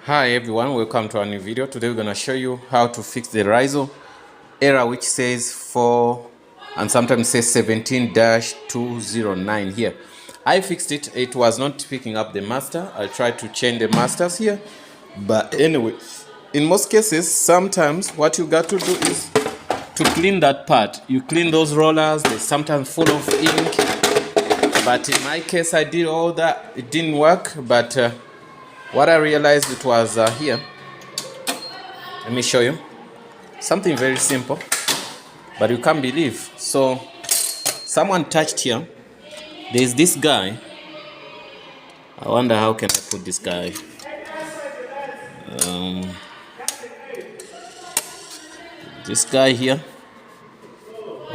Hi everyone, welcome to our new video. Today we're going to show you how to fix the Riso error which says 4 and sometimes says 17-209 here. I fixed it. It was not picking up the master. I tried to change the masters here, but anyway, in most cases, sometimes what you got to do is to clean that part. You clean those rollers, they're sometimes full of ink, but in my case I did all that. It didn't work, but what I realized it was here. Let me show you something very simple, but you can't believe. So someone touched here. There's this guy. I wonder how can I put this guy. This guy here.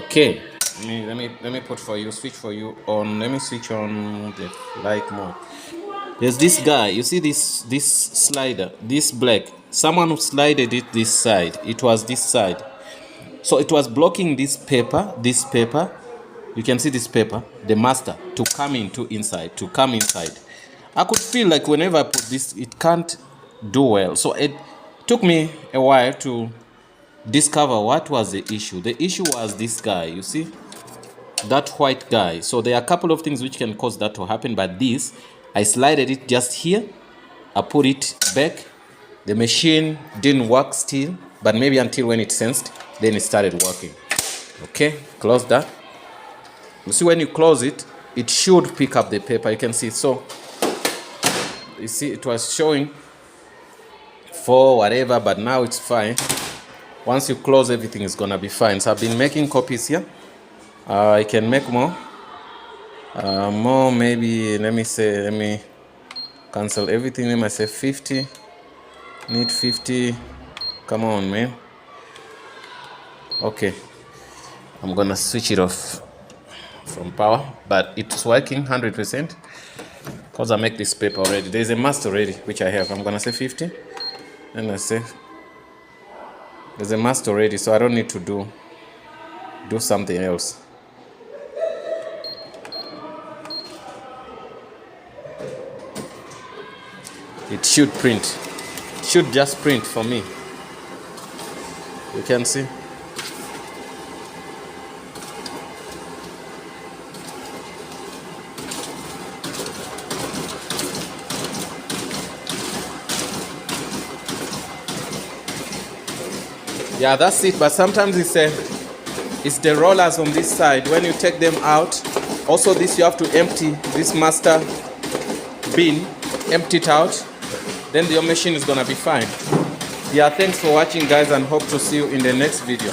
Okay. Let me put for you. Switch for you on. Let me switch on the light mode. There's this guy. You see this slider, this black. Someone who slided it this side. It was this side. So it was blocking this paper. You can see this paper, the master, to come inside. I could feel like whenever I put this, it can't do well. So it took me a while to discover what was the issue. The issue was this guy. You see? That white guy. So there are a couple of things which can cause that to happen, but this, I slided it just here. I put it back. The machine didn't work still, but maybe until when it sensed, then it started working. Okay, close that. You see, when you close it, it should pick up the paper. You can see. So you see, it was showing 4 whatever, but now it's fine. Once you close, everything is gonna be fine. So I've been making copies here. I can make more. Maybe, let me cancel everything. Let me say 50. Need 50. Come on, man. Okay. I'm gonna switch it off from power, but it's working 100% because I make this paper already. There's a master already, which I have. I'm gonna say 50. And I say there's a master already, so I don't need to do something else. It should print. It should just print for me. You can see. Yeah, that's it. But sometimes it's the rollers on this side. When you take them out, also this you have to empty this master bin, empty it out. Then your machine is gonna be fine. Yeah, thanks for watching guys, and hope to see you in the next video.